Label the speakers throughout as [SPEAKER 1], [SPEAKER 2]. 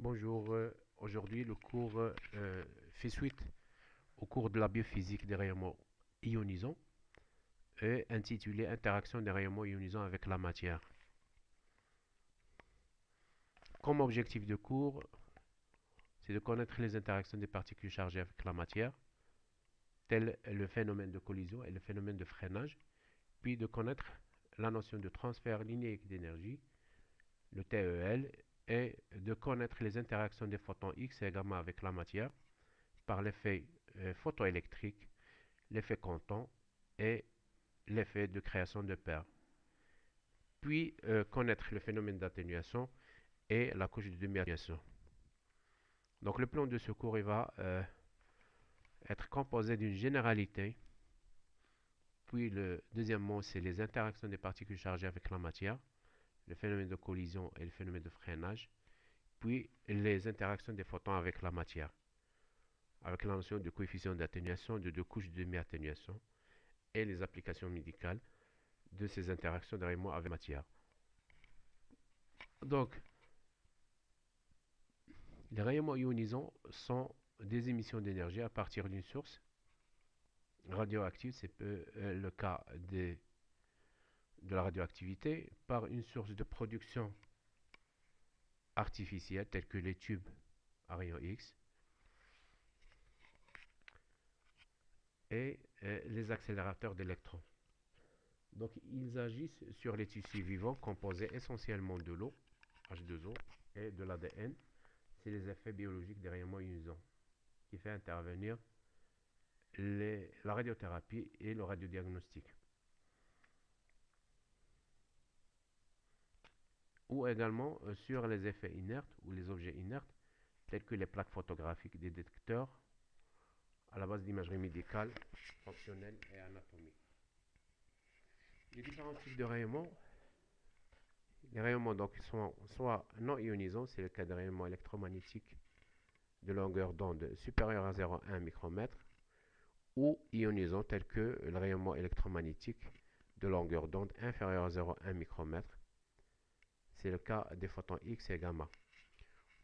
[SPEAKER 1] Bonjour, aujourd'hui le cours fait suite au cours de la biophysique des rayonnements ionisants et intitulé Interaction des rayonnements ionisants avec la matière. Comme objectif de cours, c'est de connaître les interactions des particules chargées avec la matière, tel le phénomène de collision et le phénomène de freinage, puis de connaître la notion de transfert linéaire d'énergie, le TEL, et de connaître les interactions des photons X et gamma avec la matière par l'effet photoélectrique, l'effet Compton et l'effet de création de paires. Puis connaître le phénomène d'atténuation et la couche de demi-atténuation. Donc le plan de ce cours il va être composé d'une généralité. Puis le deuxièmement, c'est les interactions des particules chargées avec la matière, le phénomène de collision et le phénomène de freinage. Puis les interactions des photons avec la matière, avec la notion de coefficient d'atténuation, de deux couches de demi-atténuation et les applications médicales de ces interactions de rayonnement avec la matière. Donc, les rayonnements ionisants sont des émissions d'énergie à partir d'une source radioactive, c'est le cas de la radioactivité, par une source de production artificielle telle que les tubes à rayons X et les accélérateurs d'électrons. Donc, ils agissent sur les tissus vivants composés essentiellement de l'eau, H2O, et de l'ADN. C'est les effets biologiques des rayonnements ionisants qui fait intervenir la radiothérapie et le radiodiagnostic. Ou également sur les effets inertes ou les objets inertes, tels que les plaques photographiques des détecteurs à la base d'imagerie médicale, fonctionnelle et anatomique. Les différents types de rayonnements, les rayonnements donc sont soit non ionisants, c'est le cas des rayonnements électromagnétiques de longueur d'onde supérieure à 0,1 micromètre, ou ionisants tels que le rayonnement électromagnétique de longueur d'onde inférieure à 0,1 micromètre, c'est le cas des photons X et gamma,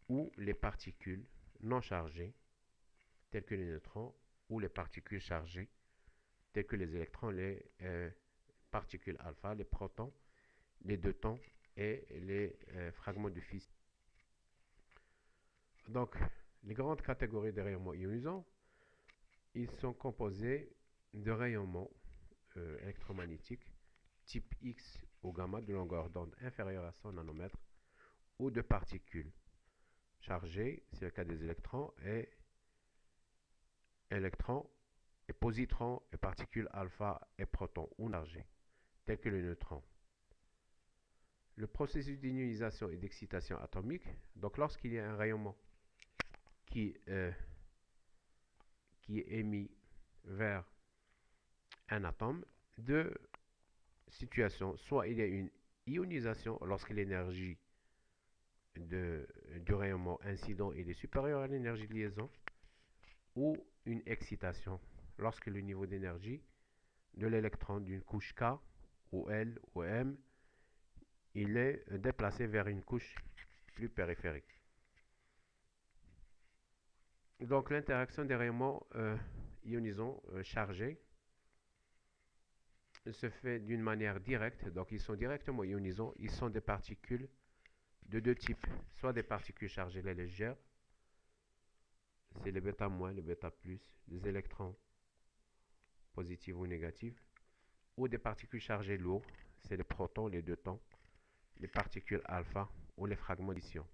[SPEAKER 1] ou les particules non chargées telles que les neutrons, ou les particules chargées telles que les électrons, les particules alpha, les protons, les deutérons et les fragments de fissure. Donc, les grandes catégories de rayonnements ionisants, ils sont composés de rayonnements électromagnétiques type X ou gamma de longueur d'onde inférieure à 100 nanomètres, ou de particules chargées, c'est le cas des électrons et positrons et particules alpha et protons ou chargés, tels que les neutrons. Le processus d'ionisation et d'excitation atomique, donc lorsqu'il y a un rayonnement qui est émis vers un atome, deux situations, soit il y a une ionisation lorsque l'énergie du rayonnement incident est supérieure à l'énergie de liaison, ou une excitation lorsque le niveau d'énergie de l'électron d'une couche K ou L ou M il est déplacé vers une couche plus périphérique. Donc l'interaction des rayonnements ionisants chargés se fait d'une manière directe, donc ils sont directement ionisants, ils sont des particules de deux types, soit des particules chargées les légères, c'est les bêta-, les bêta+, les électrons positifs ou négatifs, ou des particules chargées lourdes, c'est les protons, les deutérons, les particules alpha ou les fragments d'ion.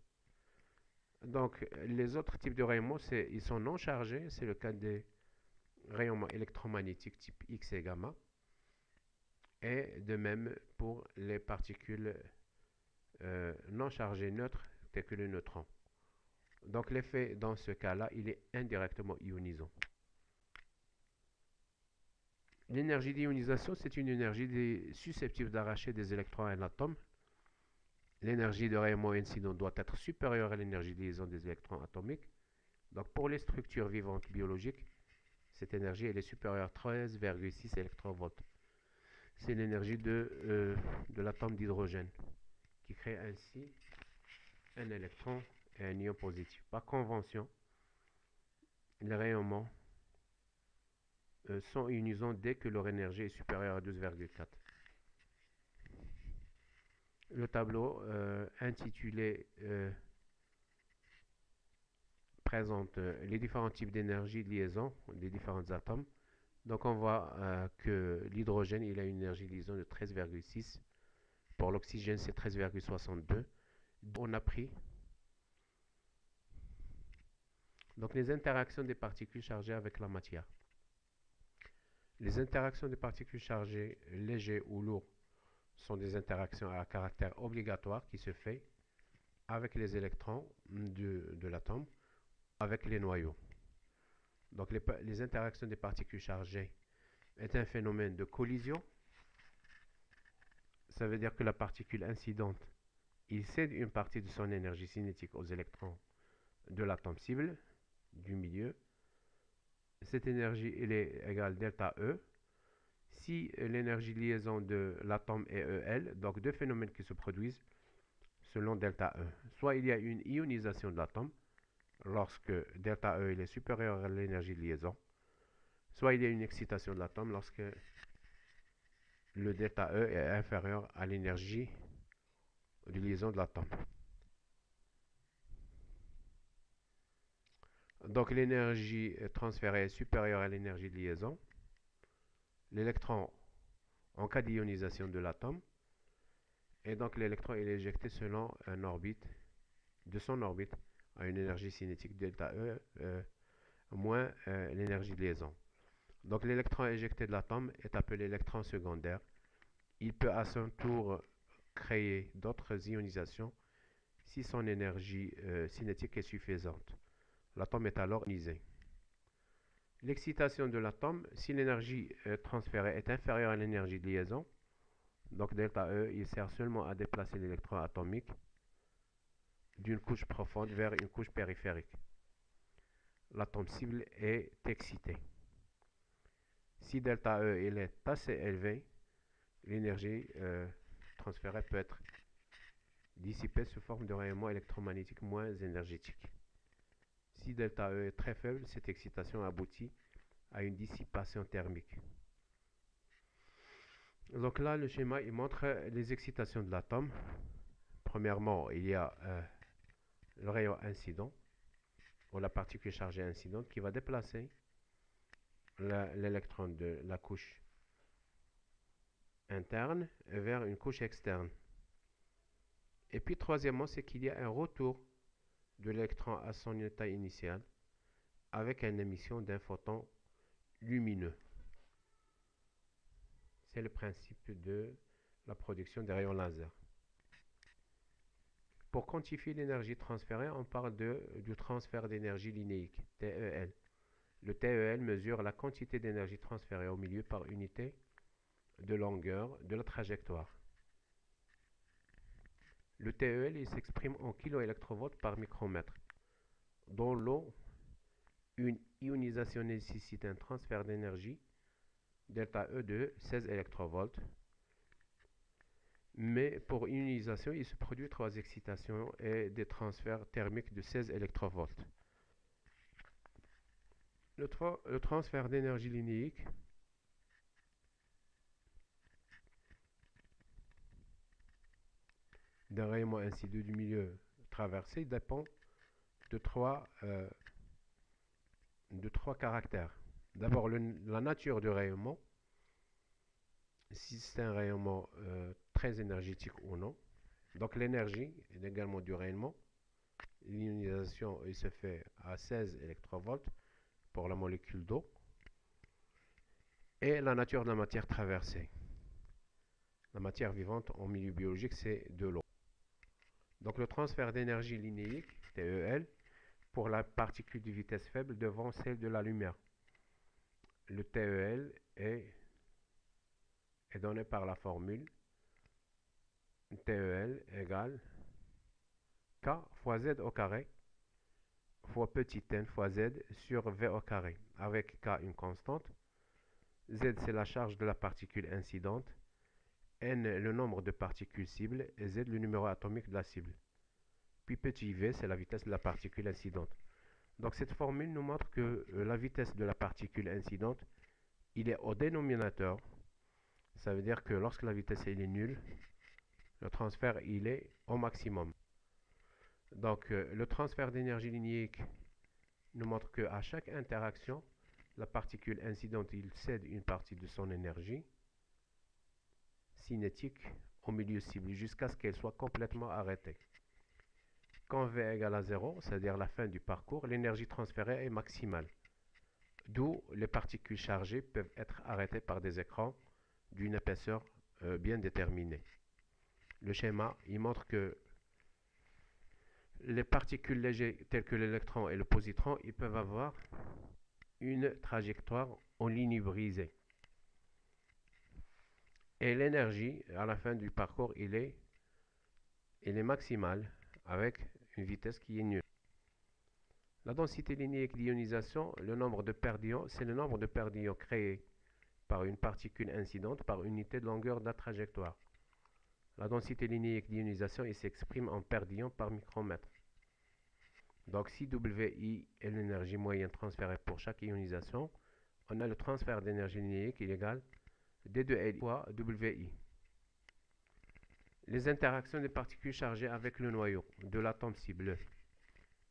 [SPEAKER 1] Donc les autres types de rayonnements, ils sont non chargés, c'est le cas des rayonnements électromagnétiques type X et gamma, et de même pour les particules non chargées neutres telles que le neutron. Donc l'effet dans ce cas-là, il est indirectement ionisant. L'énergie d'ionisation, c'est une énergie susceptible d'arracher des électrons à un atome. L'énergie de rayonnement incident doit être supérieure à l'énergie de liaison des électrons atomiques. Donc pour les structures vivantes biologiques, cette énergie elle est supérieure à 13,6 électronvolts. C'est l'énergie de l'atome d'hydrogène qui crée ainsi un électron et un ion positif. Par convention, les rayonnements sont ionisants dès que leur énergie est supérieure à 12,4. Le tableau intitulé présente les différents types d'énergie de liaison des différents atomes. Donc on voit que l'hydrogène il a une énergie de liaison de 13,6. Pour l'oxygène c'est 13,62. On a pris donc les interactions des particules chargées avec la matière. Les interactions des particules chargées légers ou lourds sont des interactions à caractère obligatoire qui se fait avec les électrons de l'atome, avec les noyaux. Donc les interactions des particules chargées est un phénomène de collision. Ça veut dire que la particule incidente, il cède une partie de son énergie cinétique aux électrons de l'atome cible, du milieu. Cette énergie elle est égale delta E. Si l'énergie de liaison de l'atome est EL, donc deux phénomènes qui se produisent selon delta E. Soit il y a une ionisation de l'atome, lorsque delta E il est supérieur à l'énergie de liaison, soit il y a une excitation de l'atome lorsque le delta E est inférieur à l'énergie de liaison de l'atome. Donc l'énergie transférée est supérieure à l'énergie de liaison. L'électron, en cas d'ionisation de l'atome, et donc l'électron est éjecté selon une orbite, de son orbite, à une énergie cinétique delta E moins l'énergie de liaison. Donc l'électron éjecté de l'atome est appelé électron secondaire. Il peut à son tour créer d'autres ionisations si son énergie cinétique est suffisante. L'atome est alors ionisé. L'excitation de l'atome, si l'énergie transférée est inférieure à l'énergie de liaison, donc delta E, il sert seulement à déplacer l'électron atomique d'une couche profonde vers une couche périphérique. L'atome cible est excité. Si delta E il est assez élevé, l'énergie transférée peut être dissipée sous forme de rayonnement électromagnétique moins énergétique. Si delta E est très faible, cette excitation aboutit à une dissipation thermique. Donc là, le schéma il montre les excitations de l'atome. Premièrement, il y a le rayon incident, ou la particule chargée incidente, qui va déplacer l'électron de la couche interne vers une couche externe. Et puis troisièmement, c'est qu'il y a un retour de l'électron à son état initial avec une émission d'un photon lumineux. C'est le principe de la production des rayons laser. Pour quantifier l'énergie transférée, on parle du transfert d'énergie linéique, TEL. Le TEL mesure la quantité d'énergie transférée au milieu par unité de longueur de la trajectoire. Le TEL il s'exprime en kilo-électrovolts par micromètre. Dans l'eau, une ionisation nécessite un transfert d'énergie delta E de 16 électrovolts. Mais pour ionisation, il se produit 3 excitations et des transferts thermiques de 16 électrovolts. Le transfert d'énergie linéique d'un rayonnement incident du milieu traversé dépend de trois caractères. D'abord, la nature du rayonnement, si c'est un rayonnement très énergétique ou non. Donc l'énergie est également du rayonnement. L'ionisation se fait à 16 électrovolts pour la molécule d'eau. Et la nature de la matière traversée. La matière vivante en milieu biologique, c'est de l'eau. Donc le transfert d'énergie linéique, TEL, pour la particule de vitesse faible devant celle de la lumière. Le TEL est donné par la formule TEL égale K fois Z au carré fois petit n fois Z sur V au carré, avec K une constante. Z c'est la charge de la particule incidente, N le nombre de particules cibles et Z le numéro atomique de la cible. puis petit v, c'est la vitesse de la particule incidente. Donc cette formule nous montre que la vitesse de la particule incidente, il est au dénominateur. Ça veut dire que lorsque la vitesse est nulle, le transfert il est au maximum. Donc le transfert d'énergie linéique nous montre qu'à chaque interaction, la particule incidente il cède une partie de son énergie cinétique au milieu cible jusqu'à ce qu'elle soit complètement arrêtée. Quand V égale à 0, c'est-à-dire la fin du parcours, l'énergie transférée est maximale. D'où les particules chargées peuvent être arrêtées par des écrans d'une épaisseur bien déterminée. Le schéma, il montre que les particules légères telles que l'électron et le positron, ils peuvent avoir une trajectoire en ligne brisée. Et l'énergie, à la fin du parcours, il est maximale avec une vitesse qui est nulle. La densité linéaire d'ionisation, le nombre de paires d'ions, c'est le nombre de paires d'ions créés par une particule incidente par unité de longueur de la trajectoire. La densité linéaire d'ionisation s'exprime en paires d'ions par micromètre. Donc si Wi est l'énergie moyenne transférée pour chaque ionisation, on a le transfert d'énergie linéaire qui est égal D2Li fois Wi. Les interactions des particules chargées avec le noyau de l'atome cible.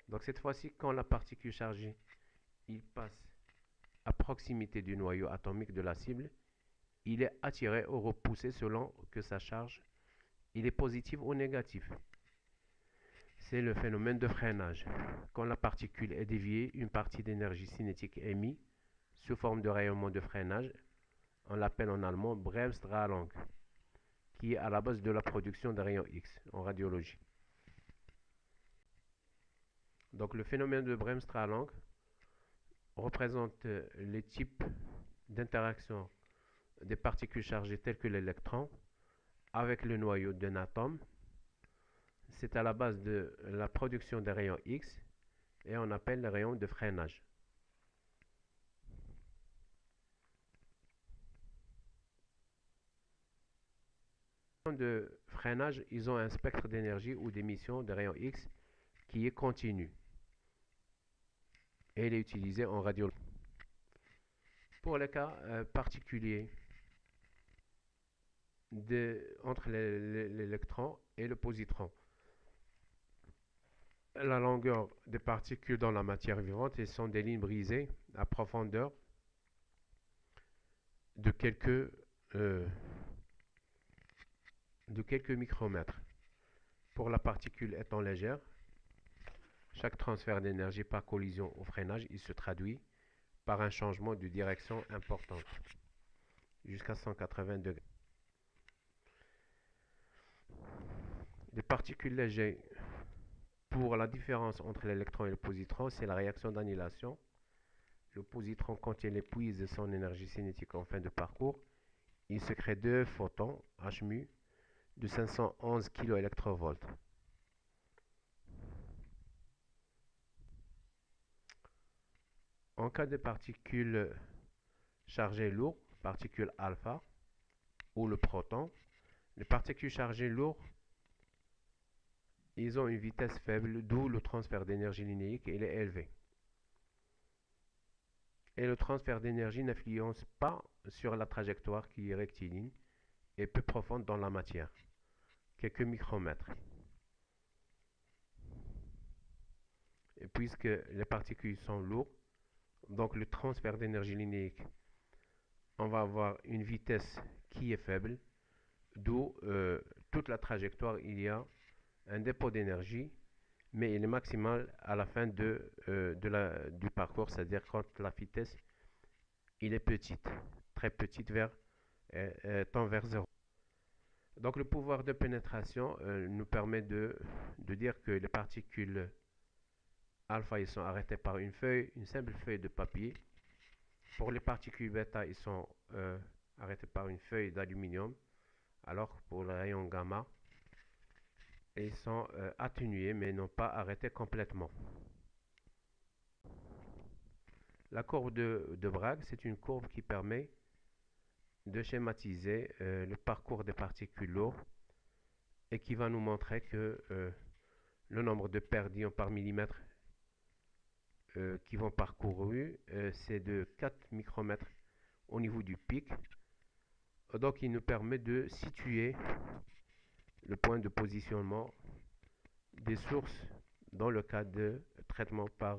[SPEAKER 1] Donc cette fois-ci, quand la particule chargée il passe à proximité du noyau atomique de la cible, il est attiré ou repoussé selon que sa charge il est positive ou négative. C'est le phénomène de freinage. Quand la particule est déviée, une partie d'énergie cinétique est mise sous forme de rayonnement de freinage. On l'appelle en allemand Bremsstrahlung, qui est à la base de la production des rayons X en radiologie. Donc le phénomène de Bremsstrahlung représente les types d'interaction des particules chargées telles que l'électron avec le noyau d'un atome. C'est à la base de la production des rayons X et on appelle les rayons de freinage. Les rayons de freinage, ils ont un spectre d'énergie ou d'émission de rayons X qui est continu et il est utilisé en radiologie. Pour les cas particuliers entre l'électron et le positron, la longueur des particules dans la matière vivante sont des lignes brisées à profondeur de quelques micromètres. Pour la particule étant légère, chaque transfert d'énergie par collision au freinage, il se traduit par un changement de direction importante, jusqu'à 180 degrés. Des particules légères, pour la différence entre l'électron et le positron, c'est la réaction d'annihilation. Le positron, quand il épuise son énergie cinétique en fin de parcours, il se crée deux photons Hmu de 511 kV. En cas de particules chargées lourdes, particules alpha ou le proton, les particules chargées lourdes, ils ont une vitesse faible, d'où le transfert d'énergie linéaire il est élevé. Et le transfert d'énergie n'influence pas sur la trajectoire qui est rectiligne et peu profonde dans la matière, quelques micromètres. Et puisque les particules sont lourdes, donc le transfert d'énergie linéaire, on va avoir une vitesse qui est faible, d'où toute la trajectoire, il y a un dépôt d'énergie, mais il est maximal à la fin du parcours, c'est-à-dire quand la vitesse il est petite, très petite, tend vers 0. Donc le pouvoir de pénétration nous permet de dire que les particules alpha ils sont arrêtées par une simple feuille de papier. Pour les particules bêta, ils sont arrêtés par une feuille d'aluminium, alors que pour les rayons gamma, ils sont atténués mais non pas arrêtés complètement. La courbe de Bragg, c'est une courbe qui permet de schématiser le parcours des particules lourdes et qui va nous montrer que le nombre de paires d'ions par millimètre qui vont parcourir, c'est de 4 micromètres au niveau du pic. Donc il nous permet de situer le point de positionnement des sources dans le cas de traitement par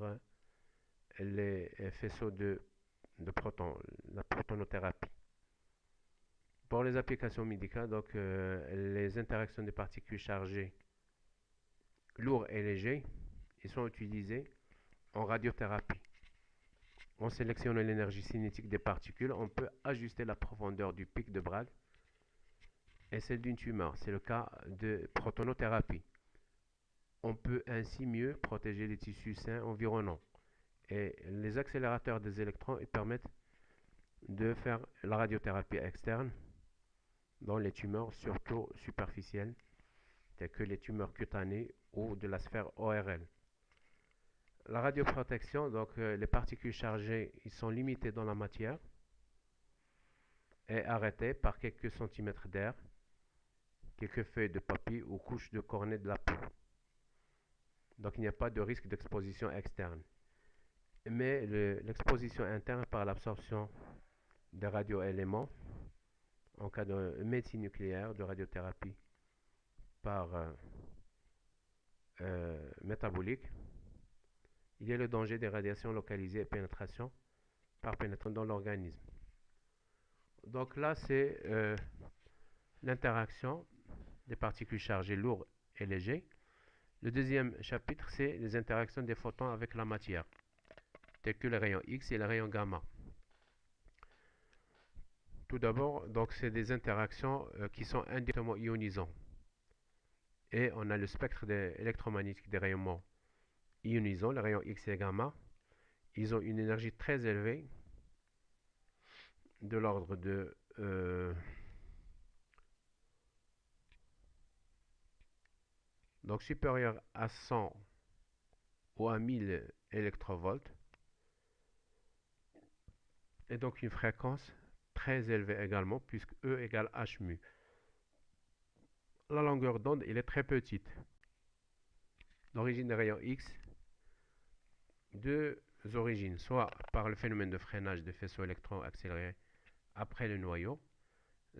[SPEAKER 1] les faisceaux de protons, la protonothérapie. Pour les applications médicales, donc les interactions des particules chargées lourds et légers, ils sont utilisés en radiothérapie. En sélectionnant l'énergie cinétique des particules, on peut ajuster la profondeur du pic de Bragg et celle d'une tumeur. C'est le cas de protonothérapie. On peut ainsi mieux protéger les tissus sains environnants. Et les accélérateurs des électrons ils permettent de faire la radiothérapie externe dans les tumeurs, surtout superficielles, telles que les tumeurs cutanées ou de la sphère ORL. La radioprotection, donc les particules chargées, ils sont limitées dans la matière et arrêtées par quelques centimètres d'air, quelques feuilles de papier ou couches de cornée de la peau. Donc il n'y a pas de risque d'exposition externe. Mais l'exposition interne par l'absorption des radioéléments, en cas de médecine nucléaire, de radiothérapie par métabolique, il y a le danger des radiations localisées et pénétration par pénétrant dans l'organisme. Donc là, c'est l'interaction des particules chargées lourdes et légères. Le deuxième chapitre, c'est les interactions des photons avec la matière, tels que les rayons X et les rayons gamma. Tout d'abord, donc c'est des interactions qui sont indirectement ionisantes. Et on a le spectre électromagnétique des rayonnements ionisants, les rayons X et gamma. Ils ont une énergie très élevée, de l'ordre de donc supérieur à 100 ou à 1000 électrovolts. Et donc une fréquence très élevée également, puisque E égale H mu. La longueur d'onde, elle est très petite. L'origine des rayons X, deux origines, soit par le phénomène de freinage des faisceaux électrons accélérés après le noyau,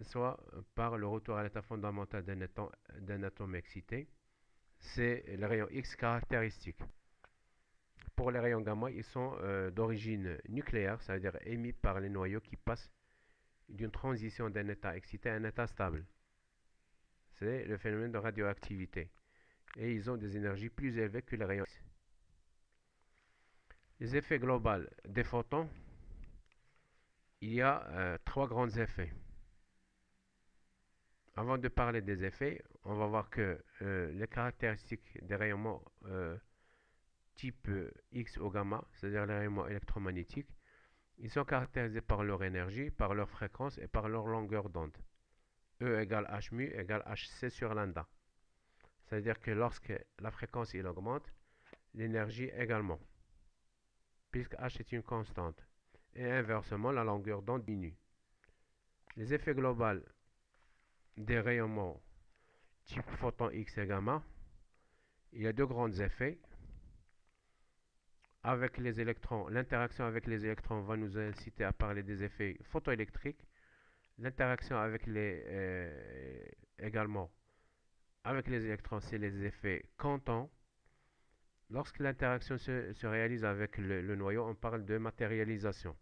[SPEAKER 1] soit par le retour à l'état fondamental d'un atome excité. C'est les rayons X caractéristiques. Pour les rayons gamma, ils sont d'origine nucléaire, c'est-à-dire émis par les noyaux qui passent d'une transition d'un état excité à un état stable. C'est le phénomène de radioactivité. Et ils ont des énergies plus élevées que les rayons X. Les effets globaux des photons, il y a trois grands effets. Avant de parler des effets, on va voir que les caractéristiques des rayonnements type X ou gamma, c'est-à-dire les rayonnements électromagnétiques, ils sont caractérisés par leur énergie, par leur fréquence et par leur longueur d'onde. E égale H mu égale Hc sur lambda. C'est-à-dire que lorsque la fréquence il augmente, l'énergie également, puisque H est une constante. Et inversement, la longueur d'onde diminue. Les effets globaux des rayonnements type photon X et gamma, il y a deux grands effets. Avec les électrons, l'interaction avec les électrons va nous inciter à parler des effets photoélectriques. L'interaction avec également avec les électrons, c'est les effets quantons. Lorsque l'interaction se réalise avec le noyau, on parle de matérialisation.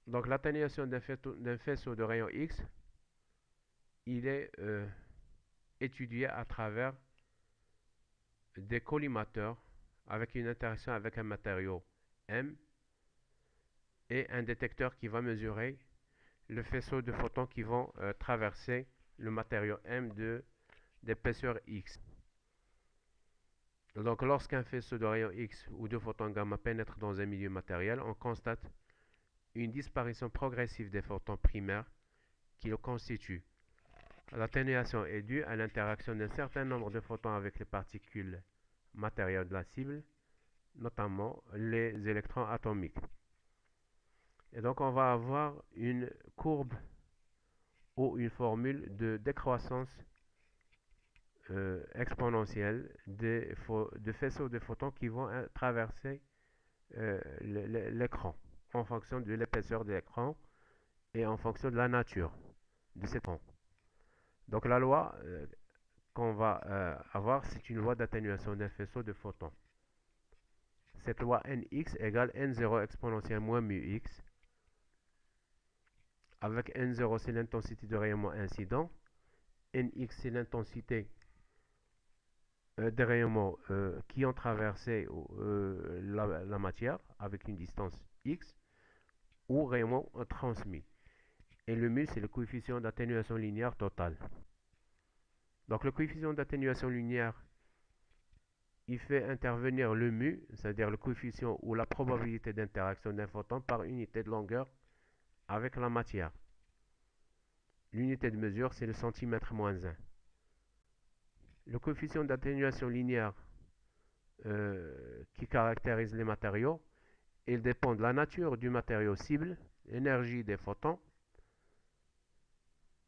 [SPEAKER 1] Donc l'atténuation d'un faisceau de rayons X, il est étudié à travers des collimateurs avec une interaction avec un matériau M et un détecteur qui va mesurer le faisceau de photons qui vont traverser le matériau M d'épaisseur X. Donc lorsqu'un faisceau de rayons X ou de photons gamma pénètre dans un milieu matériel, on constate une disparition progressive des photons primaires qui le constituent. L'atténuation est due à l'interaction d'un certain nombre de photons avec les particules matérielles de la cible, notamment les électrons atomiques. Et donc on va avoir une courbe ou une formule de décroissance exponentielle de faisceaux de photons qui vont traverser l'écran en fonction de l'épaisseur de l'écran et en fonction de la nature de cet écran. Donc la loi qu'on va avoir, c'est une loi d'atténuation d'un faisceau de photons. Cette loi Nx égale N0 exponentielle moins mu x, avec N0 c'est l'intensité de rayonnement incident, Nx c'est l'intensité des rayonnements qui ont traversé la matière avec une distance x, ou rayonnement transmis. Et le mu c'est le coefficient d'atténuation linéaire totale. Donc le coefficient d'atténuation linéaire, il fait intervenir le mu, c'est-à-dire le coefficient ou la probabilité d'interaction d'un photon par unité de longueur avec la matière. L'unité de mesure, c'est le centimètre moins 1. Le coefficient d'atténuation linéaire qui caractérise les matériaux, il dépend de la nature du matériau cible, l'énergie des photons,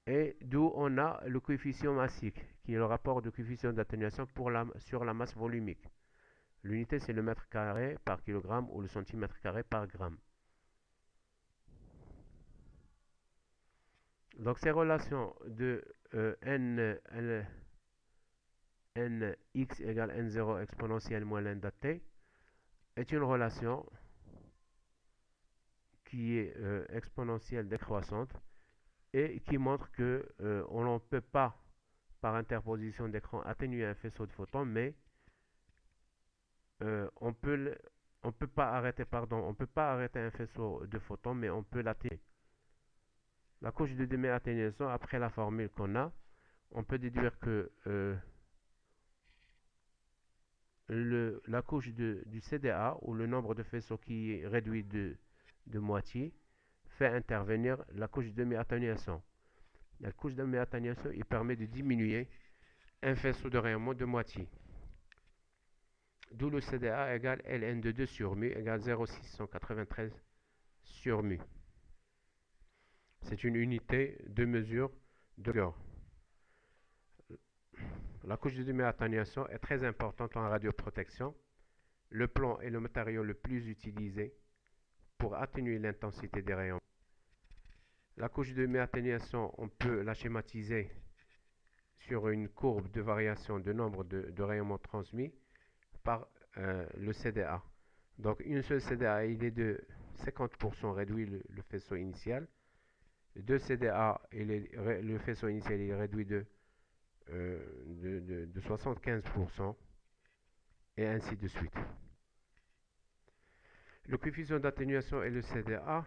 [SPEAKER 1] et d'où on a le coefficient massique, qui est le rapport de coefficient d'atténuation sur la masse volumique. L'unité, c'est le mètre carré par kilogramme ou le centimètre carré par gramme. Donc ces relations de nx égale n0 exponentielle moins lambda t est une relation qui est exponentielle décroissante et qui montre que on ne peut pas, par interposition d'écran, atténuer un faisceau de photons, mais on peut pas arrêter un faisceau de photons, mais on peut l'atténuer. La couche de demi-atténuation, après la formule qu'on a, on peut déduire que la couche du CDA, ou le nombre de faisceaux qui est réduit de moitié, fait intervenir la couche de demi-atténuation. La couche de demi-atténuation, il permet de diminuer un faisceau de rayonnement de moitié. D'où le CDA égale ln de 2 sur mu égale 0,693 sur mu. C'est une unité de mesure de longueur. La couche de demi-atténuation est très importante en radioprotection. Le plomb est le matériau le plus utilisé pour atténuer l'intensité des rayons. La couche de demi-atténuation, on peut la schématiser sur une courbe de variation de nombre de rayonnements transmis par le CDA. Donc une seule CDA, il est de 50% réduit le faisceau initial. Deux CDA, le faisceau initial est réduit de 75% et ainsi de suite. Le coefficient d'atténuation et le CDA,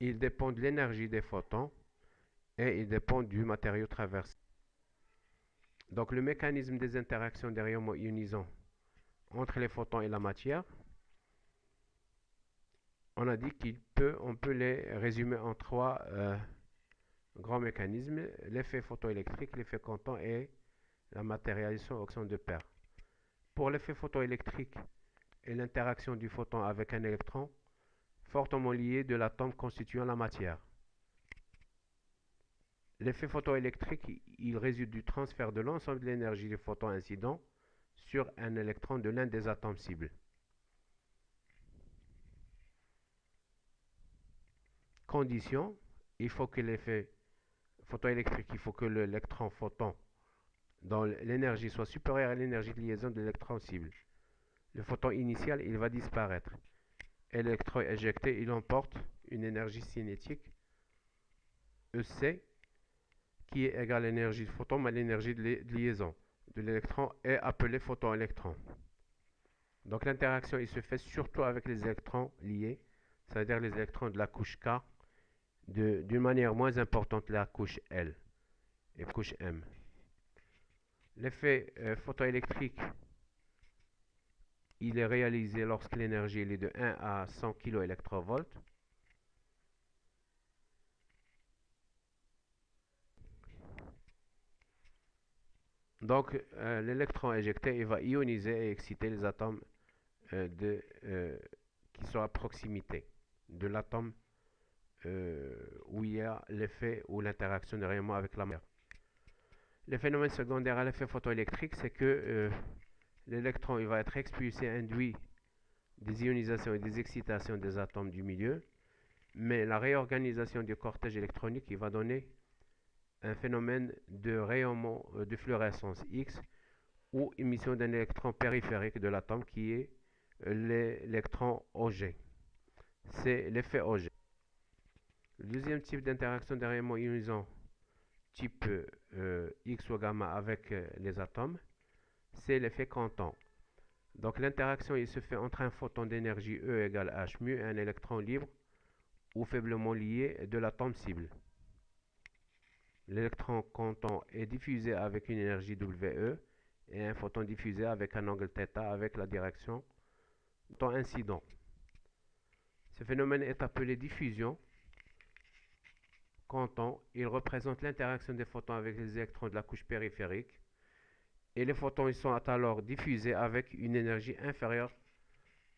[SPEAKER 1] il dépend de l'énergie des photons et il dépend du matériau traversé. Donc le mécanisme des interactions des rayonnements ionisants entre les photons et la matière, on a dit qu'on peut les résumer en trois grands mécanismes: l'effet photoélectrique, l'effet Compton et la matérialisation oxyde de pair. Pour l'effet photoélectrique et l'interaction du photon avec un électron, fortement lié de l'atome constituant la matière. L'effet photoélectrique, il résulte du transfert de l'ensemble de l'énergie des photons incidents sur un électron de l'un des atomes cibles. Condition, il faut que l'effet photoélectrique, il faut que l'électron photon dont l'énergie soit supérieure à l'énergie de liaison de l'électron cible. Le photon initial, il va disparaître. Et l'électron éjecté, il emporte une énergie cinétique, EC, qui est égale à l'énergie du photon mais l'énergie de liaison de l'électron est appelée photon-électron. Donc l'interaction, il se fait surtout avec les électrons liés, c'est-à-dire les électrons de la couche K, d'une manière moins importante la couche L et couche M. L'effet photoélectrique, il est réalisé lorsque l'énergie est de 1 à 100 kV. Donc l'électron éjecté, il va ioniser et exciter les atomes qui sont à proximité de l'atome où il y a l'effet ou l'interaction de rayonnement avec la matière. Le phénomène secondaire à l'effet photoélectrique, c'est que l'électron il va être expulsé, induit des ionisations et des excitations des atomes du milieu, mais la réorganisation du cortège électronique il va donner un phénomène de rayonnement de fluorescence X ou émission d'un électron périphérique de l'atome qui est l'électron Auger. C'est l'effet Auger. Le deuxième type d'interaction de rayonnement ionisant type X ou gamma avec les atomes, c'est l'effet Canton. Donc l'interaction il se fait entre un photon d'énergie E égale h mu et un électron libre ou faiblement lié de l'atome cible. L'électron Canton est diffusé avec une énergie WE et un photon diffusé avec un angle θ avec la direction temps incident. Ce phénomène est appelé diffusion. Canton, il représente l'interaction des photons avec les électrons de la couche périphérique et les photons ils sont alors diffusés avec une énergie inférieure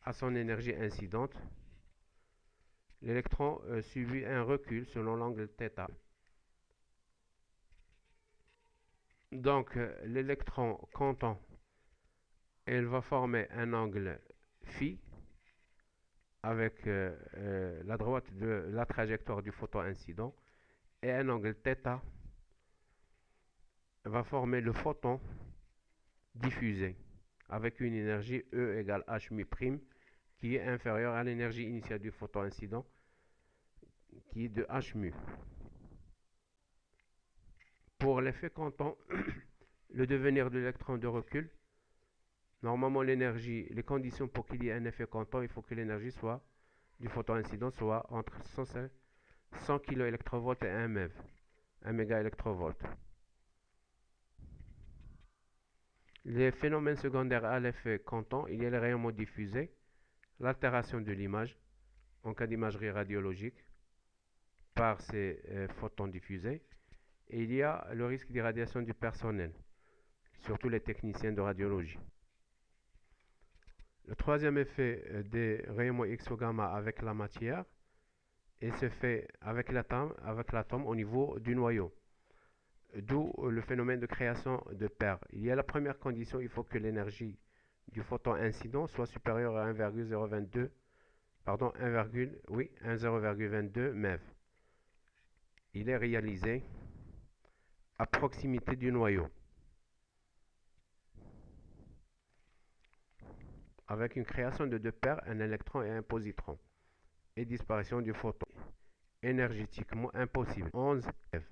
[SPEAKER 1] à son énergie incidente. L'électron subit un recul selon l'angle θ. Donc l'électron Canton, elle va former un angle phi avec la droite de la trajectoire du photon incident et un angle θ va former le photon diffusé avec une énergie E égale h mu prime qui est inférieure à l'énergie initiale du photon incident qui est de h mu. Pour l'effet Canton, le devenir de l'électron de recul, normalement l'énergie, les conditions pour qu'il y ait un effet Canton, il faut que l'énergie soit du photon incident soit entre 100 kV et 1 MeV, 1 mégaélectrovolt. Les phénomènes secondaires à l'effet Canton, il y a les rayonnements diffusés, l'altération de l'image en cas d'imagerie radiologique par ces photons diffusés, et il y a le risque d'irradiation du personnel, surtout les techniciens de radiologie. Le troisième effet des rayonnements X ou gamma avec la matière, il se fait avec l'atome au niveau du noyau. D'où le phénomène de création de paires. Il y a la première condition, il faut que l'énergie du photon incident soit supérieure à 1,022 MeV. Il est réalisé à proximité du noyau, avec une création de deux paires, un électron et un positron, et disparition du photon. Énergétiquement impossible. 11 MeV.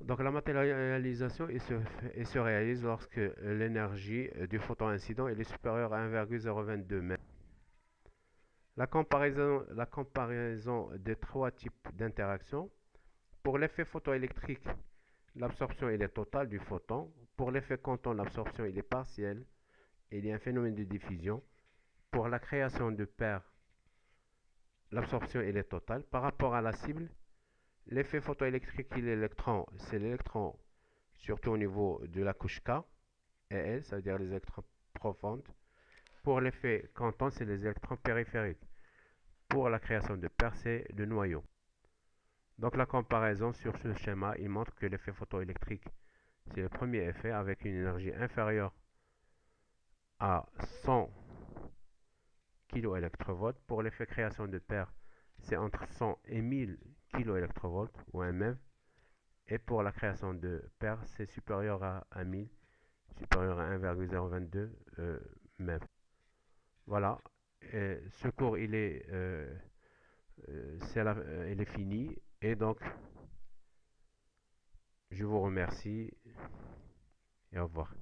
[SPEAKER 1] Donc la matérialisation se réalise lorsque l'énergie du photon incident est supérieure à 1,022 MeV. La comparaison des trois types d'interactions. Pour l'effet photoélectrique, l'absorption est totale du photon. Pour l'effet Canton, l'absorption est partielle et il y a un phénomène de diffusion. Pour la création de paires, l'absorption est totale. Par rapport à la cible, l'effet photoélectrique et l'électron, c'est l'électron surtout au niveau de la couche K et L, ça veut dire les électrons profondes. Pour l'effet Canton, c'est les électrons périphériques. Pour la création de paires, c'est le noyau. Donc la comparaison sur ce schéma, il montre que l'effet photoélectrique, c'est le premier effet avec une énergie inférieure à 100 kV. Pour l'effet création de paires, c'est entre 100 et 1000 kV ou 1 MeV. Et pour la création de paires, c'est supérieur à 1000, supérieur à 1,022 MeV. Voilà, et ce cours il est fini et donc je vous remercie et au revoir.